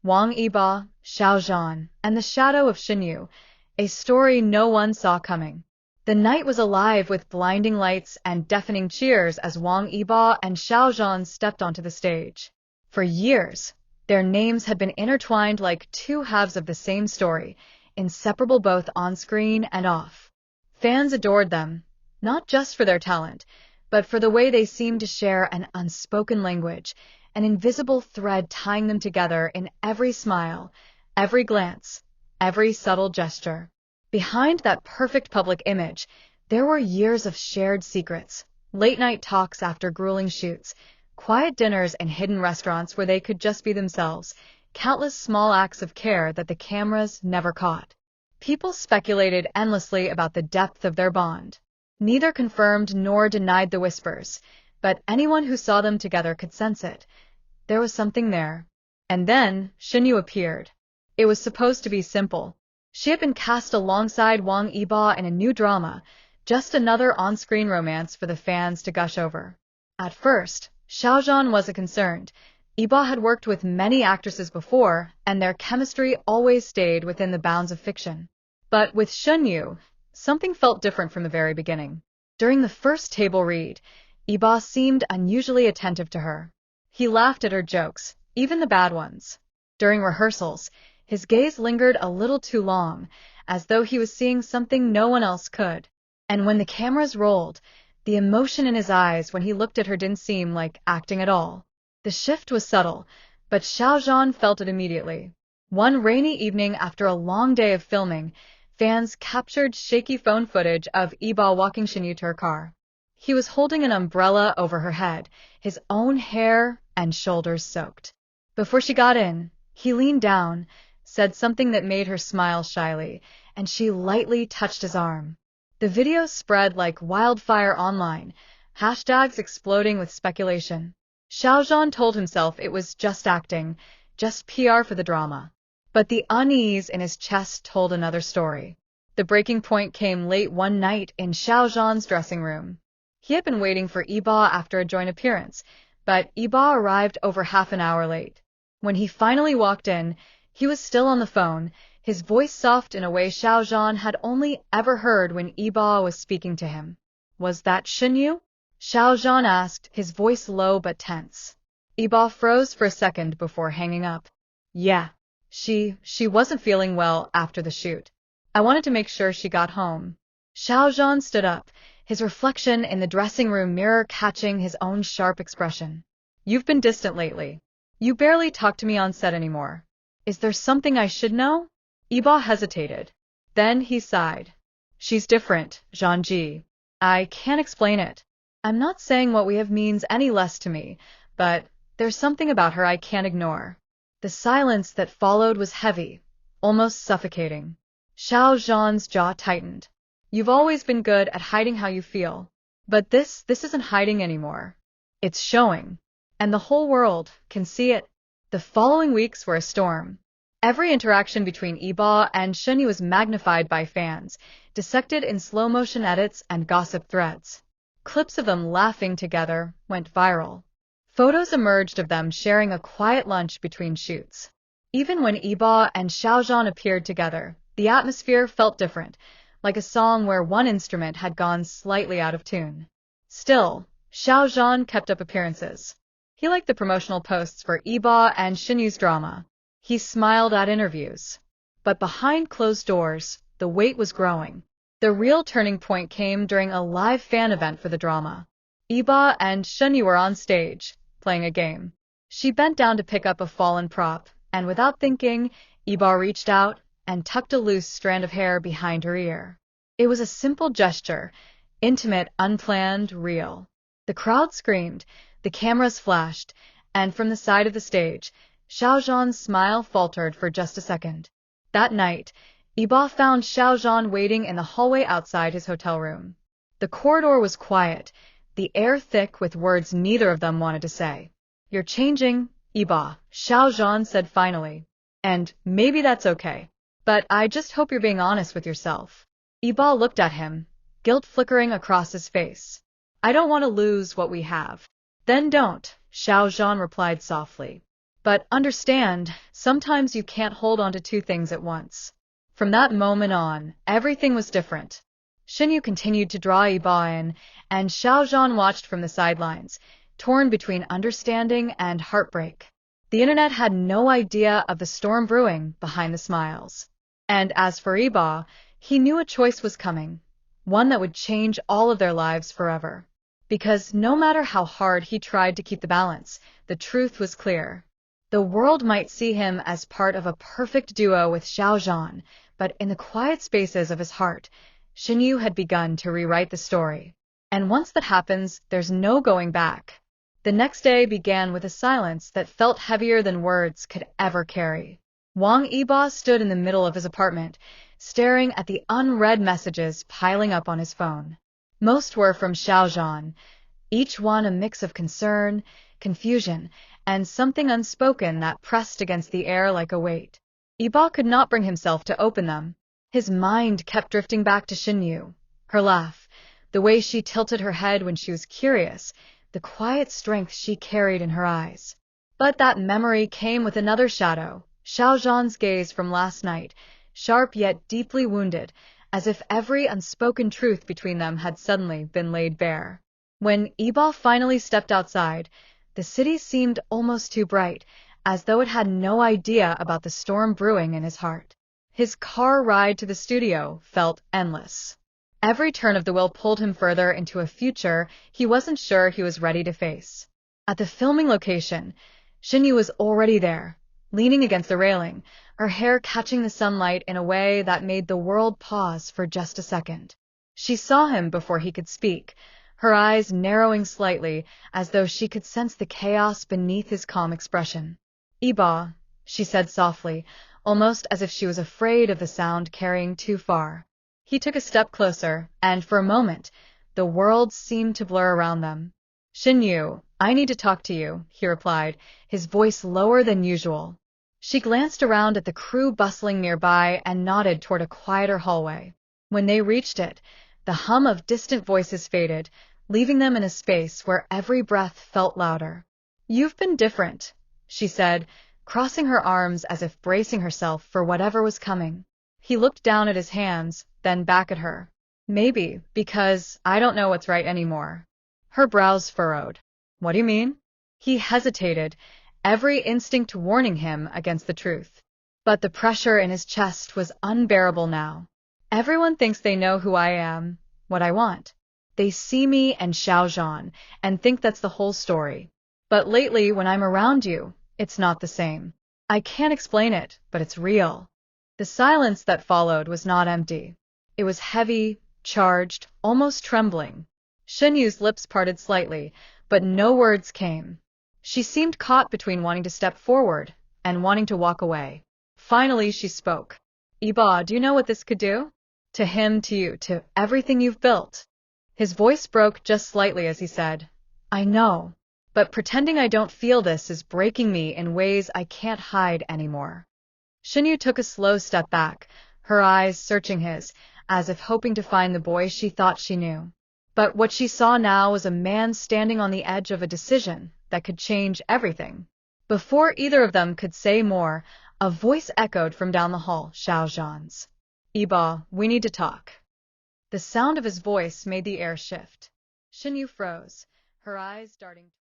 Wang Yibo, Xiao Zhan, and the shadow of Shinyu, a story no one saw coming. The night was alive with blinding lights and deafening cheers as Wang Yibo and Xiao Zhan stepped onto the stage. For years, their names had been intertwined like two halves of the same story, inseparable both on-screen and off. Fans adored them, not just for their talent, but for the way they seemed to share an unspoken language, an invisible thread tying them together in every smile, every glance, every subtle gesture. Behind that perfect public image, there were years of shared secrets, late-night talks after grueling shoots, quiet dinners in hidden restaurants where they could just be themselves, countless small acts of care that the cameras never caught. People speculated endlessly about the depth of their bond. Neither confirmed nor denied the whispers, but anyone who saw them together could sense it. There was something there. And then, Shinyu appeared. It was supposed to be simple. She had been cast alongside Wang Yibo in a new drama, just another on-screen romance for the fans to gush over. At first, Xiao Zhan wasn't concerned. Yibo had worked with many actresses before, and their chemistry always stayed within the bounds of fiction. But with Shen Yue, something felt different from the very beginning. During the first table read, Yibo seemed unusually attentive to her. He laughed at her jokes, even the bad ones. During rehearsals, his gaze lingered a little too long, as though he was seeing something no one else could. And when the cameras rolled, the emotion in his eyes when he looked at her didn't seem like acting at all. The shift was subtle, but Xiao Zhan felt it immediately. One rainy evening after a long day of filming, fans captured shaky phone footage of Yibo walking Shinyu to her car. He was holding an umbrella over her head, his own hair and shoulders soaked. Before she got in, he leaned down, said something that made her smile shyly, and she lightly touched his arm. The video spread like wildfire online, hashtags exploding with speculation. Xiao Zhan told himself it was just acting, just PR for the drama. But the unease in his chest told another story. The breaking point came late one night in Xiao Zhan's dressing room. He had been waiting for Yibo after a joint appearance, but Yibo arrived over half an hour late. When he finally walked in, he was still on the phone, his voice soft in a way Xiao Zhan had only ever heard when Yibo was speaking to him. "Was that Shinyu?" Xiao Zhan asked, his voice low but tense. Yibo froze for a second before hanging up. "Yeah. She wasn't feeling well after the shoot. I wanted to make sure she got home." Xiao Zhan stood up, his reflection in the dressing room mirror catching his own sharp expression. "You've been distant lately. You barely talk to me on set anymore. Is there something I should know?" Yibo hesitated. Then he sighed. "She's different, Zhanji. I can't explain it. I'm not saying what we have means any less to me, but there's something about her I can't ignore." The silence that followed was heavy, almost suffocating. Xiao Zhan's jaw tightened. "You've always been good at hiding how you feel. But this isn't hiding anymore. It's showing. And the whole world can see it." The following weeks were a storm. Every interaction between Yibo and Shinyu was magnified by fans, dissected in slow-motion edits and gossip threads. Clips of them laughing together went viral. Photos emerged of them sharing a quiet lunch between shoots. Even when Yibo and Xiao Zhan appeared together, the atmosphere felt different, like a song where one instrument had gone slightly out of tune. Still, Xiao Zhan kept up appearances. He liked the promotional posts for Yibo and Shinyu's drama. He smiled at interviews. But behind closed doors, the weight was growing. The real turning point came during a live fan event for the drama. Yibo and Shenyu were on stage, playing a game. She bent down to pick up a fallen prop, and without thinking, Yibo reached out and tucked a loose strand of hair behind her ear. It was a simple gesture, intimate, unplanned, real. The crowd screamed, the cameras flashed, and from the side of the stage, Xiao Zhan's smile faltered for just a second. That night, Yibo found Xiao Zhan waiting in the hallway outside his hotel room. The corridor was quiet, the air thick with words neither of them wanted to say. "You're changing, Yibo," Xiao Zhan said finally. "And maybe that's okay. But I just hope you're being honest with yourself." Yibo looked at him, guilt flickering across his face. "I don't want to lose what we have." "Then don't," Xiao Zhan replied softly. But understand, sometimes you can't hold on to two things at once. From that moment on, everything was different. Shinyu continued to draw Yibo in, and Xiao Zhan watched from the sidelines, torn between understanding and heartbreak. The internet had no idea of the storm brewing behind the smiles. And as for Yibo, he knew a choice was coming, one that would change all of their lives forever. Because no matter how hard he tried to keep the balance, the truth was clear. The world might see him as part of a perfect duo with Xiao Zhan, but in the quiet spaces of his heart, Shinyu had begun to rewrite the story. And once that happens, there's no going back. The next day began with a silence that felt heavier than words could ever carry. Wang Yibo stood in the middle of his apartment, staring at the unread messages piling up on his phone. Most were from Xiao Zhan, each one a mix of concern, confusion, and something unspoken that pressed against the air like a weight. Yibo could not bring himself to open them. His mind kept drifting back to Shinyu, her laugh, the way she tilted her head when she was curious, the quiet strength she carried in her eyes. But that memory came with another shadow, Xiao Zhan's gaze from last night, sharp yet deeply wounded, as if every unspoken truth between them had suddenly been laid bare. When Yibo finally stepped outside, the city seemed almost too bright, as though it had no idea about the storm brewing in his heart. His car ride to the studio felt endless. Every turn of the wheel pulled him further into a future he wasn't sure he was ready to face. At the filming location, Shinyu was already there, leaning against the railing, her hair catching the sunlight in a way that made the world pause for just a second. She saw him before he could speak, her eyes narrowing slightly as though she could sense the chaos beneath his calm expression. "Yibo," she said softly, almost as if she was afraid of the sound carrying too far. He took a step closer, and for a moment, the world seemed to blur around them. "Shinyu, I need to talk to you," he replied, his voice lower than usual. She glanced around at the crew bustling nearby and nodded toward a quieter hallway. When they reached it, the hum of distant voices faded, leaving them in a space where every breath felt louder. "You've been different," she said, crossing her arms as if bracing herself for whatever was coming. He looked down at his hands, then back at her. "Maybe, because I don't know what's right anymore." Her brows furrowed. "What do you mean?" He hesitated, every instinct warning him against the truth. But the pressure in his chest was unbearable now. "Everyone thinks they know who I am, what I want. They see me and Xiao Zhan, and think that's the whole story. But lately, when I'm around you, it's not the same. I can't explain it, but it's real." The silence that followed was not empty. It was heavy, charged, almost trembling. Shinyu's lips parted slightly, but no words came. She seemed caught between wanting to step forward and wanting to walk away. Finally, she spoke. "Yibo, do you know what this could do? To him, to you, to everything you've built." His voice broke just slightly as he said, "I know, but pretending I don't feel this is breaking me in ways I can't hide anymore." Shinyu took a slow step back, her eyes searching his, as if hoping to find the boy she thought she knew. But what she saw now was a man standing on the edge of a decision that could change everything. Before either of them could say more, a voice echoed from down the hall, Xiao Zhan's. "Yibo, we need to talk." The sound of his voice made the air shift. Shinyu froze, her eyes darting